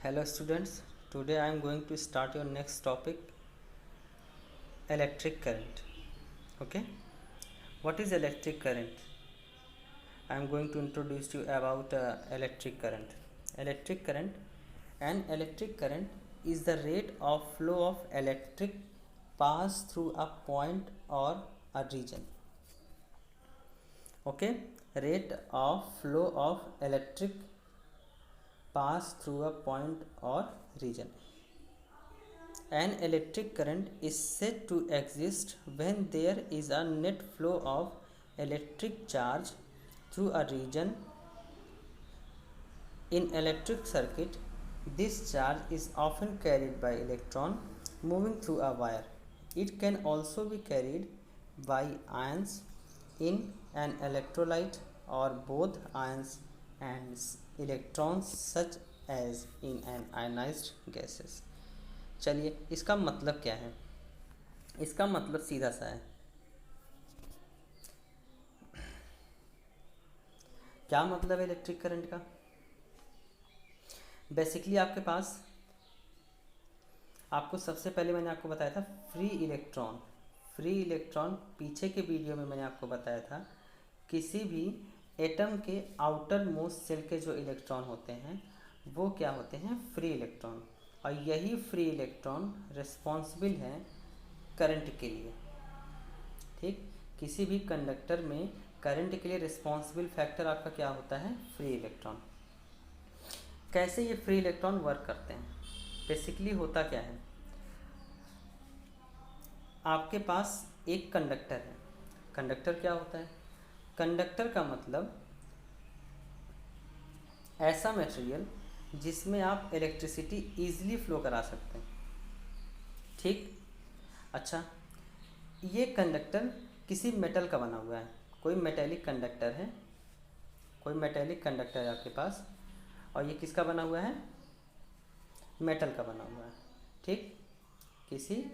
Hello students, today I am going to start your next topic, electric current. Okay, what is electric current? I am going to introduce you about electric current. Electric current and electric current is the rate of flow of electric pass through a point or a region. Okay, rate of flow of electric pass through a point or region. An electric current is said to exist when there is a net flow of electric charge through a region. In electric circuit, this charge is often carried by electron moving through a wire. It can also be carried by ions in an electrolyte or both ions and electrons such as in an ionized gases. चलिए इसका मतलब क्या है। इसका मतलब सीधा सा है। क्या मतलब है इलेक्ट्रिक करंट का? बेसिकली आपके पास, आपको सबसे पहले मैंने आपको बताया था फ्री इलेक्ट्रॉन पीछे के वीडियो में मैंने आपको बताया था किसी भी एटम के आउटर मोस्ट सेल के जो इलेक्ट्रॉन होते हैं वो क्या होते हैं? Free electron. और यही फ्री इलेक्ट्रॉन रिस्पॉन्सिबल है करंट के लिए। ठीक, किसी भी कंडक्टर में करंट के लिए रिस्पॉन्सिबल फैक्टर आपका क्या होता है? Free electron. कैसे ये फ्री इलेक्ट्रॉन वर्क करते हैं? बेसिकली होता क्या है, आपके पास एक कंडक्टर है। कंडक्टर क्या होता है? कंडक्टर का मतलब ऐसा मटेरियल जिसमें आप इलेक्ट्रिसिटी ईजिली फ्लो करा सकते हैं। ठीक, अच्छा, ये कंडक्टर किसी मेटल का बना हुआ है। कोई मेटेलिक कंडक्टर है, आपके पास, और ये किसका बना हुआ है? मेटल का बना हुआ है। ठीक, किसी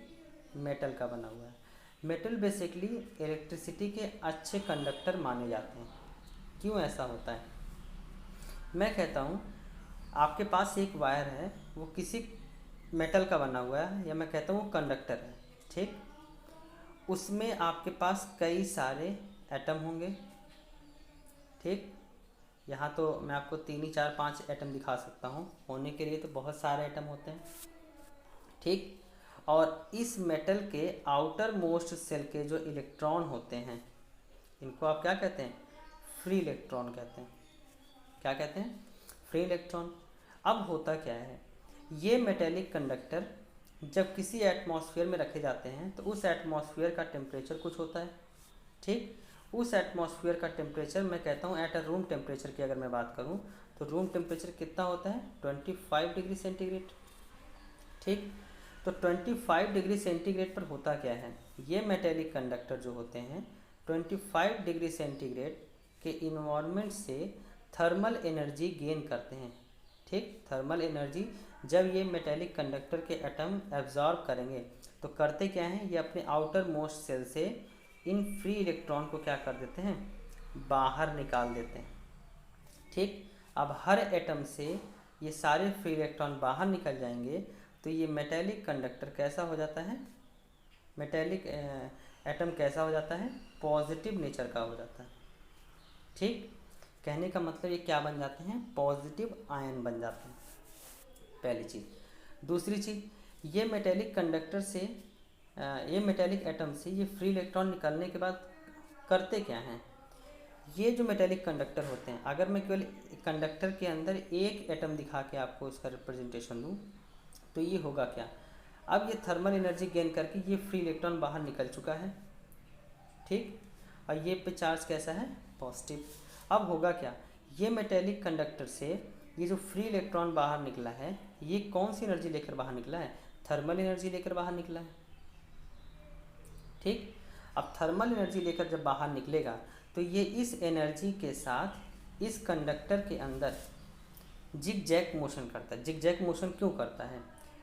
मेटल का बना हुआ है। मेटल बेसिकली इलेक्ट्रिसिटी के अच्छे कंडक्टर माने जाते हैं। क्यों ऐसा होता है? मैं कहता हूँ आपके पास एक वायर है, वो किसी मेटल का बना हुआ है, या मैं कहता हूँ कंडक्टर है। ठीक, उसमें आपके पास कई सारे एटम होंगे। ठीक, यहाँ तो मैं आपको 3 4 5 एटम दिखा सकता हूँ, होने के लिए तो बहुत सारे एटम होते हैं। ठीक, और इस मेटल के आउटर मोस्ट सेल के जो इलेक्ट्रॉन होते हैं, इनको आप क्या कहते हैं? फ्री इलेक्ट्रॉन कहते हैं। क्या कहते हैं? Free electron. अब होता क्या है, ये मेटेलिक कंडक्टर जब किसी एटमॉस्फेयर में रखे जाते हैं तो उस एटमॉस्फेयर का टेम्परेचर कुछ होता है। ठीक, उस एटमॉस्फेयर का टेम्परेचर मैं कहता हूँ एट अ रूम टेम्परेचर की अगर मैं बात करूँ तो रूम टेम्परेचर कितना होता है? 25 डिग्री सेंटीग्रेड। ठीक, तो 25 डिग्री सेंटीग्रेड पर होता क्या है, ये मेटेलिक कंडक्टर जो होते हैं 25 डिग्री सेंटीग्रेड के इन्वायरमेंट से थर्मल एनर्जी गेन करते हैं। ठीक, थर्मल एनर्जी जब ये मेटेलिक कंडक्टर के एटम एब्जॉर्ब करेंगे तो करते क्या हैं, ये अपने आउटर मोस्ट सेल से इन फ्री इलेक्ट्रॉन को क्या कर देते हैं? बाहर निकाल देते हैं। ठीक, अब हर एटम से ये सारे फ्री इलेक्ट्रॉन बाहर निकल जाएंगे तो ये मेटेलिक कंडक्टर कैसा हो जाता है? मेटेलिक एटम कैसा हो जाता है? पॉजिटिव नेचर का हो जाता है। ठीक, कहने का मतलब ये क्या बन जाते हैं? पॉजिटिव आयन बन जाते हैं, पहली चीज़। दूसरी चीज़, ये मेटेलिक कंडक्टर से ये मेटेलिक एटम से ये फ्री इलेक्ट्रॉन निकलने के बाद करते क्या हैं? ये जो मेटेलिक कंडक्टर होते हैं, अगर मैं केवल कंडक्टर के अंदर एक एटम दिखा के आपको इसका रिप्रेजेंटेशन दूँ तो ये होगा क्या, अब ये थर्मल एनर्जी गेन करके ये फ्री इलेक्ट्रॉन बाहर निकल चुका है। ठीक, और ये पे चार्ज कैसा है? पॉजिटिव। अब होगा क्या, ये मेटेलिक कंडक्टर से ये जो फ्री इलेक्ट्रॉन बाहर निकला है ये कौन सी एनर्जी लेकर बाहर निकला है? थर्मल एनर्जी लेकर बाहर निकला है। ठीक, अब थर्मल एनर्जी लेकर जब बाहर निकलेगा तो ये इस एनर्जी के साथ इस कंडक्टर के अंदर जिग जैग मोशन करता है। जिग जैग मोशन क्यों करता है?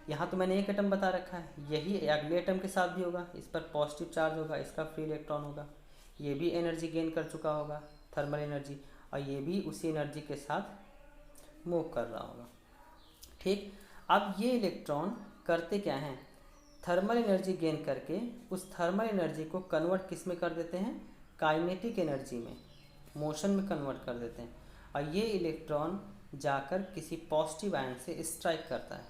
यहाँ तो मैंने एक एटम बता रखा है, यही अगले एटम के साथ भी होगा। इस पर पॉजिटिव चार्ज होगा, इसका फ्री इलेक्ट्रॉन होगा, ये भी एनर्जी गेन कर चुका होगा, थर्मल एनर्जी, और ये भी उसी एनर्जी के साथ मूव कर रहा होगा। ठीक, अब ये इलेक्ट्रॉन करते क्या हैं, थर्मल एनर्जी गेन करके उस थर्मल एनर्जी को कन्वर्ट किस में कर देते हैं, काइनेटिक एनर्जी में, मोशन में कन्वर्ट कर देते हैं। और ये इलेक्ट्रॉन जाकर किसी पॉजिटिव आयन से स्ट्राइक करता है,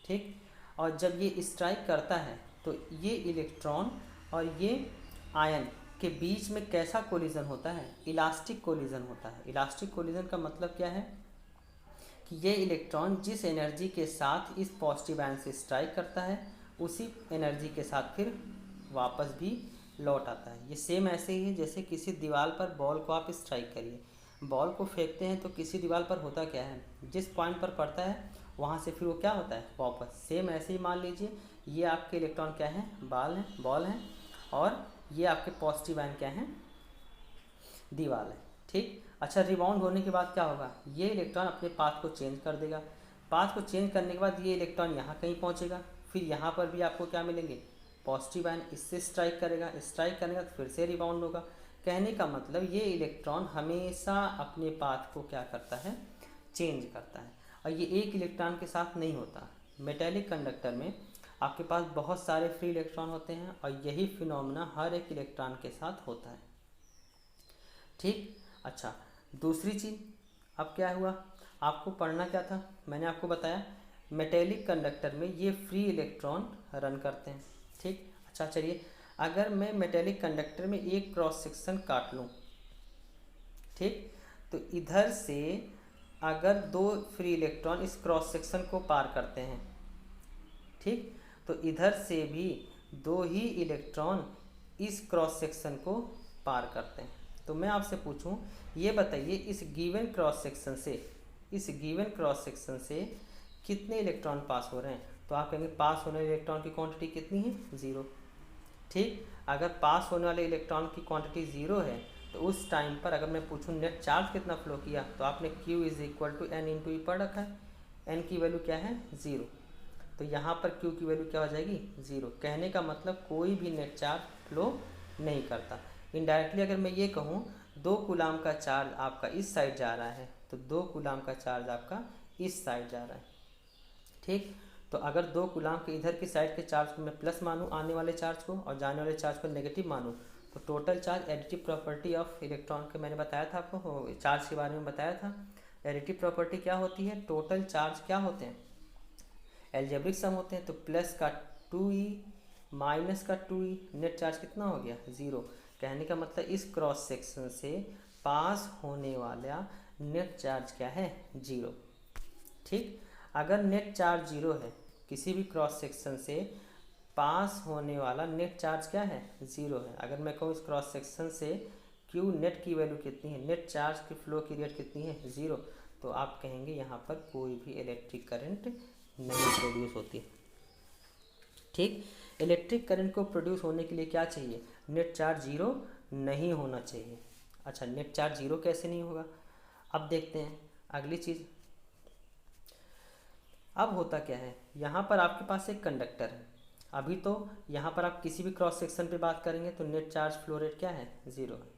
ठीक। और जब ये स्ट्राइक करता है तो ये इलेक्ट्रॉन और ये आयन के बीच में कैसा कोलिजन होता है, इलास्टिक कोलिजन होता है। इलास्टिक कोलिजन का मतलब क्या है कि ये इलेक्ट्रॉन जिस एनर्जी के साथ इस पॉजिटिव आयन से स्ट्राइक करता है उसी एनर्जी के साथ फिर वापस भी लौट आता है। ये सेम ऐसे ही है जैसे किसी दीवार पर बॉल को आप स्ट्राइक करिए, बॉल को फेंकते हैं तो किसी दीवार पर होता क्या है, जिस पॉइंट पर पड़ता है वहाँ से फिर वो क्या होता है, वापस। सेम ऐसे ही मान लीजिए ये आपके इलेक्ट्रॉन क्या हैं, बॉल हैं, और ये आपके पॉजिटिव आयन क्या हैं, दीवार है, ठीक। अच्छा, रिबाउंड होने के बाद क्या होगा, ये इलेक्ट्रॉन अपने पाथ को चेंज कर देगा। पाथ को चेंज करने के बाद ये इलेक्ट्रॉन यहाँ कहीं पहुँचेगा, फिर यहाँ पर भी आपको क्या मिलेंगे, पॉजिटिव आयन, इससे स्ट्राइक करेगा, स्ट्राइक करने के बाद फिर से रिबाउंड होगा। कहने का मतलब ये इलेक्ट्रॉन हमेशा अपने पाथ को क्या करता है, चेंज करता है। और ये एक इलेक्ट्रॉन के साथ नहीं होता। मेटेलिक कंडक्टर में आपके पास बहुत सारे फ्री इलेक्ट्रॉन होते हैं और यही फिनोमेना हर एक इलेक्ट्रॉन के साथ होता है, ठीक। अच्छा, दूसरी चीज़ अब क्या हुआ, आपको पढ़ना क्या था, मैंने आपको बताया मेटेलिक कंडक्टर में ये फ्री इलेक्ट्रॉन रन करते हैं, ठीक। अच्छा चलिए, अगर मैं मेटेलिक कंडक्टर में एक क्रॉस सेक्शन काट लूँ, ठीक, तो इधर से अगर दो फ्री इलेक्ट्रॉन इस क्रॉस सेक्शन को पार करते हैं, ठीक, तो इधर से भी दो ही इलेक्ट्रॉन इस क्रॉस सेक्शन को पार करते हैं। तो मैं आपसे पूछूं, ये बताइए इस गिवन क्रॉस सेक्शन से कितने इलेक्ट्रॉन पास हो रहे हैं। तो आप कहेंगे पास होने वाले इलेक्ट्रॉन की क्वांटिटी कितनी है, 0, ठीक। अगर पास होने वाले इलेक्ट्रॉन की क्वांटिटी 0 है तो उस टाइम पर अगर मैं पूछूं नेट चार्ज कितना फ्लो किया, तो आपने Q = n × E पढ़ रखा है, n की वैल्यू क्या है, 0, तो यहाँ पर Q की वैल्यू क्या हो जाएगी, 0। कहने का मतलब कोई भी नेट चार्ज फ्लो नहीं करता। इनडायरेक्टली अगर मैं ये कहूँ 2 कूलाम का चार्ज आपका इस साइड जा रहा है तो 2 कूलाम का चार्ज आपका इस साइड जा रहा है, ठीक। तो अगर 2 कूलाम के इधर की साइड के चार्ज को मैं प्लस मानूँ आने वाले चार्ज को और जाने वाले चार्ज को नेगेटिव मानूँ, तो total charge additive property of electron के मैंने बताया था आपको, चार्ज के बारे में बताया था। एडिटिव प्रॉपर्टी क्या होती है, टोटल चार्ज क्या होते हैं, एल्जेब्रिक सम होते हैं। तो प्लस का 2e माइनस का 2e, नेट चार्ज कितना हो गया, 0। कहने का मतलब इस क्रॉस सेक्शन से पास होने वाला नेट चार्ज क्या है, 0, ठीक। अगर नेट चार्ज 0 है, किसी भी क्रॉस सेक्शन से पास होने वाला नेट चार्ज क्या है, 0 है। अगर मैं कहूँ इस क्रॉस सेक्शन से Q नेट की वैल्यू कितनी है, नेट चार्ज की फ्लो की रेट कितनी है, 0, तो आप कहेंगे यहाँ पर कोई भी इलेक्ट्रिक करंट नहीं प्रोड्यूस होती, ठीक। इलेक्ट्रिक करंट को प्रोड्यूस होने के लिए क्या चाहिए, नेट चार्ज 0 नहीं होना चाहिए। अच्छा, नेट चार्ज 0 कैसे नहीं होगा, अब देखते हैं अगली चीज़। अब होता क्या है, यहाँ पर आपके पास एक कंडक्टर है, अभी तो यहाँ पर आप किसी भी क्रॉस सेक्शन पे बात करेंगे तो नेट चार्ज फ्लो रेट क्या है, 0 है,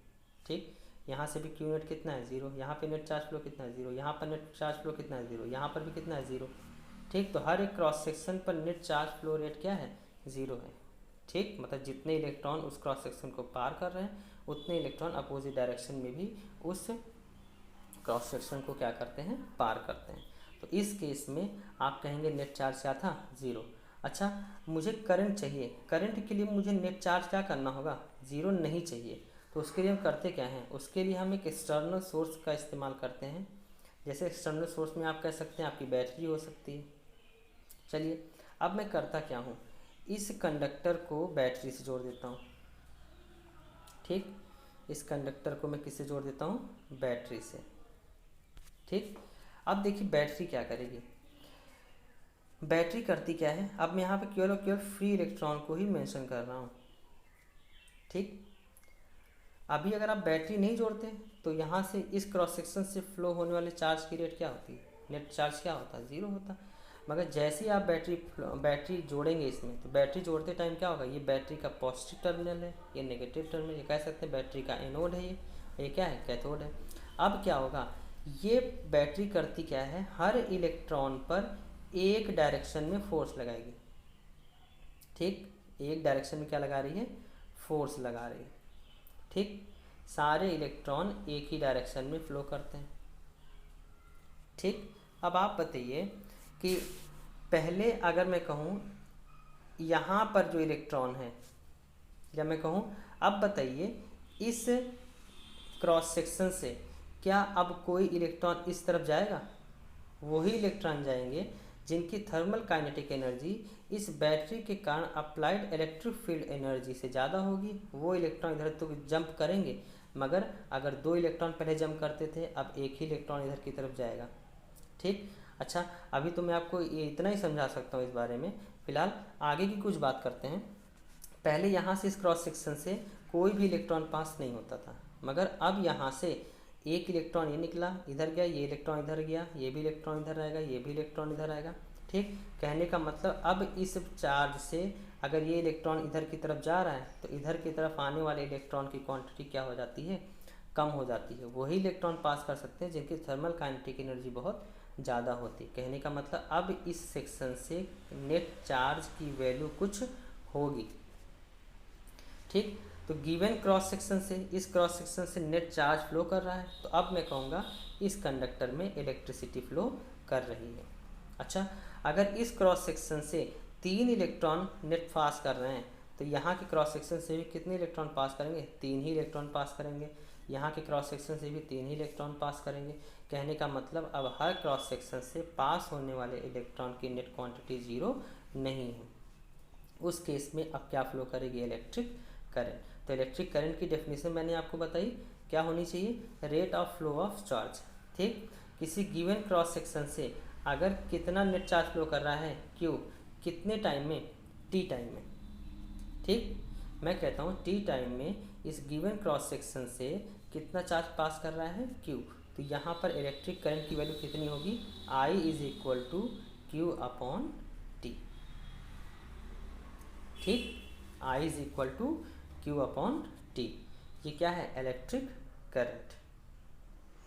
ठीक। यहाँ से भी Q नेट कितना है, 0, यहाँ पे नेट चार्ज फ्लो कितना है, 0, यहाँ पर नेट चार्ज फ्लो कितना है, 0, यहाँ पर भी कितना है, 0, ठीक। तो हर एक क्रॉस सेक्शन पर नेट चार्ज फ्लो रेट क्या है, 0 है, ठीक। मतलब जितने इलेक्ट्रॉन उस क्रॉस सेक्शन को पार कर रहे हैं उतने इलेक्ट्रॉन अपोजिट डायरेक्शन में भी उस क्रॉस सेक्शन को क्या करते हैं, पार करते हैं। तो इस केस में आप कहेंगे नेट चार्ज क्या था, 0। अच्छा, मुझे करंट चाहिए, करंट के लिए मुझे नेट चार्ज क्या करना होगा, 0 नहीं चाहिए। तो उसके लिए हम करते क्या हैं, उसके लिए हम एक एक्सटर्नल सोर्स का इस्तेमाल करते हैं। जैसे एक्सटर्नल सोर्स में आप कह सकते हैं आपकी बैटरी हो सकती है। चलिए, अब मैं करता क्या हूँ, इस कंडक्टर को बैटरी से जोड़ देता हूँ, ठीक। इस कंडक्टर को मैं किससे जोड़ देता हूँ, बैटरी से, ठीक। अब देखिए बैटरी क्या करेगी, बैटरी करती क्या है, अब मैं यहाँ पे केवल और केवल फ्री इलेक्ट्रॉन को ही मेंशन कर रहा हूँ, ठीक। अभी अगर आप बैटरी नहीं जोड़ते तो यहाँ से इस क्रॉस सेक्शन से फ्लो होने वाले चार्ज की रेट क्या होती है, नेट चार्ज क्या होता है, 0 होता। मगर जैसे ही आप बैटरी जोड़ेंगे इसमें, तो बैटरी जोड़ते टाइम क्या होगा, ये बैटरी का पॉजिटिव टर्मिनल है, ये नेगेटिव टर्मिनल, ये कह सकते हैं बैटरी का एनोड है, ये क्या है, कैथोड है। अब क्या होगा, ये बैटरी करती क्या है, हर इलेक्ट्रॉन पर एक डायरेक्शन में फोर्स लगाएगी। ठीक, एक डायरेक्शन में क्या लगा रही है, फोर्स लगा रही है। ठीक, सारे इलेक्ट्रॉन एक ही डायरेक्शन में फ्लो करते हैं। ठीक, अब आप बताइए कि पहले अगर मैं कहूँ यहाँ पर जो इलेक्ट्रॉन है, या मैं कहूँ अब बताइए इस क्रॉस सेक्शन से क्या अब कोई इलेक्ट्रॉन इस तरफ जाएगा? वही इलेक्ट्रॉन जाएंगे जिनकी थर्मल काइनेटिक एनर्जी इस बैटरी के कारण अप्लाइड इलेक्ट्रिक फील्ड एनर्जी से ज़्यादा होगी। वो इलेक्ट्रॉन इधर तो जंप करेंगे, मगर अगर दो इलेक्ट्रॉन पहले जंप करते थे, अब एक ही इलेक्ट्रॉन इधर की तरफ जाएगा। ठीक, अच्छा अभी तो मैं आपको ये इतना ही समझा सकता हूँ इस बारे में। फिलहाल आगे की कुछ बात करते हैं। पहले यहाँ से इस क्रॉस सेक्शन से कोई भी इलेक्ट्रॉन पास नहीं होता था, मगर अब यहाँ से एक इलेक्ट्रॉन ये निकला, इधर गया, ये इलेक्ट्रॉन इधर गया, ये भी इलेक्ट्रॉन इधर आएगा, ये भी इलेक्ट्रॉन इधर आएगा। ठीक, कहने का मतलब अब इस चार्ज से अगर ये इलेक्ट्रॉन इधर की तरफ जा रहा है तो इधर की तरफ आने वाले इलेक्ट्रॉन की क्वांटिटी क्या हो जाती है, कम हो जाती है। वही इलेक्ट्रॉन पास कर सकते हैं जिनकी थर्मल काइनेटिक एनर्जी बहुत ज़्यादा होती है। कहने का मतलब अब इस सेक्शन से नेट चार्ज की वैल्यू कुछ होगी। ठीक, तो गिवन क्रॉस सेक्शन से इस क्रॉस सेक्शन से नेट चार्ज फ्लो कर रहा है, तो अब मैं कहूँगा इस कंडक्टर में इलेक्ट्रिसिटी फ्लो कर रही है। अच्छा, अगर इस क्रॉस सेक्शन से 3 इलेक्ट्रॉन नेट पास कर रहे हैं, तो यहाँ के क्रॉस सेक्शन से भी कितने इलेक्ट्रॉन पास करेंगे? 3 ही इलेक्ट्रॉन पास करेंगे। यहाँ के क्रॉस सेक्शन से भी 3 ही इलेक्ट्रॉन पास करेंगे। कहने का मतलब अब हर क्रॉस सेक्शन से पास होने वाले इलेक्ट्रॉन की नेट क्वांटिटी 0 नहीं है। उस केस में अब क्या फ्लो करेगी? Electric current. तो इलेक्ट्रिक करंट की डेफिनेशन मैंने आपको बताई, क्या होनी चाहिए? Rate of flow of charge. ठीक, किसी गिवन क्रॉस सेक्शन से अगर कितना नेट चार्ज फ्लो कर रहा है, क्यू, कितने टाइम में? टी टाइम में। ठीक, मैं कहता हूँ टी टाइम में इस गिवन क्रॉस सेक्शन से कितना चार्ज पास कर रहा है? क्यू। तो यहाँ पर इलेक्ट्रिक करंट की वैल्यू कितनी होगी? I is equal to Q upon T. ठीक, I is equal to Q upon T. ये क्या है? Electric current.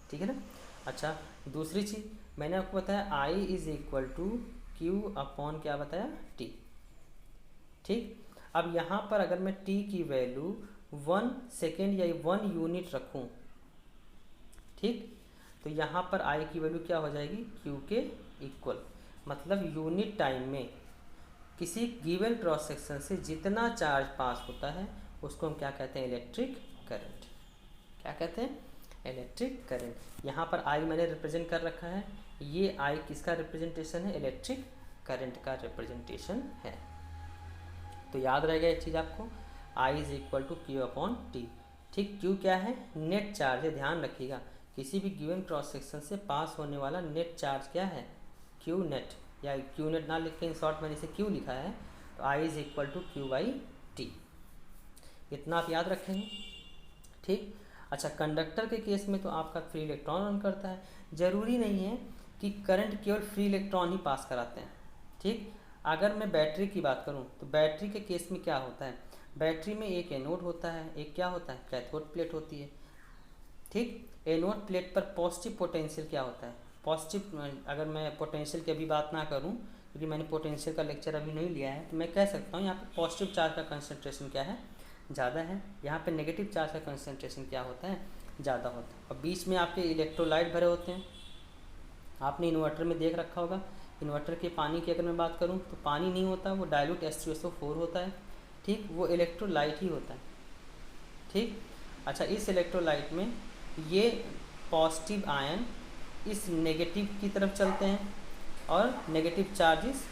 ठीक है ना। अच्छा, दूसरी चीज़ मैंने आपको बताया I is equal to Q upon क्या बताया? टी। ठीक, अब यहाँ पर अगर मैं t की वैल्यू 1 सेकेंड या 1 यूनिट रखूँ, ठीक, तो यहाँ पर I की वैल्यू क्या हो जाएगी? Q के इक्वल। मतलब यूनिट टाइम में किसी गिवन क्रॉस सेक्शन से जितना चार्ज पास होता है उसको हम क्या कहते हैं? Electric current. क्या कहते हैं? Electric current. यहाँ पर I मैंने रिप्रेजेंट कर रखा है, ये I किसका रिप्रेजेंटेशन है? इलेक्ट्रिक करंट का रिप्रेजेंटेशन है। तो याद रहेगा एक चीज़ आपको, I is equal to Q upon T. ठीक, क्यू क्या है? नेट चार्ज है। ध्यान रखिएगा, किसी भी गिवन क्रॉस सेक्शन से पास होने वाला नेट चार्ज क्या है? क्यू नेट, या क्यू नेट ना लिख के इन शॉर्ट मैंने इसे क्यू लिखा है। तो I is equal to Q by T. इतना आप याद रखेंगे। ठीक, अच्छा, कंडक्टर के केस में तो आपका फ्री इलेक्ट्रॉन रन करता है। ज़रूरी नहीं है कि करंट केवल फ्री इलेक्ट्रॉन ही पास कराते हैं। ठीक, अगर मैं बैटरी की बात करूं तो बैटरी के केस में क्या होता है? बैटरी में एक एनोड होता है, एक क्या होता है? कैथोड प्लेट होती है। ठीक, एनोड प्लेट पर पॉजिटिव पोटेंशियल क्या होता है? पॉजिटिव, अगर मैं पोटेंशियल की अभी बात ना करूं क्योंकि मैंने पोटेंशियल का लेक्चर अभी नहीं लिया है, तो मैं कह सकता हूं यहाँ पर पॉजिटिव चार्ज का कंसंट्रेशन क्या है? ज़्यादा है। यहाँ पे नेगेटिव चार्ज का कंसंट्रेशन क्या होता है? ज़्यादा होता है। और बीच में आपके इलेक्ट्रोलाइट भरे होते हैं। आपने इन्वर्टर में देख रखा होगा, इन्वर्टर के पानी की अगर मैं बात करूं तो पानी नहीं होता, वो डाइल्यूट H2SO4 होता है। ठीक, वो इलेक्ट्रोलाइट ही होता है। ठीक, अच्छा, इस इलेक्ट्रोलाइट में ये पॉजिटिव आयन इस नेगेटिव की तरफ चलते हैं और नेगेटिव चार्जेस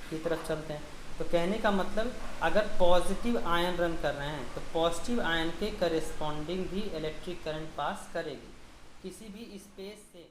की तरफ चलते हैं। तो कहने का मतलब अगर पॉजिटिव आयन रन कर रहे हैं तो पॉजिटिव आयन के करेस्पॉन्डिंग भी इलेक्ट्रिक करंट पास करेगी। किसी भी स्पेस से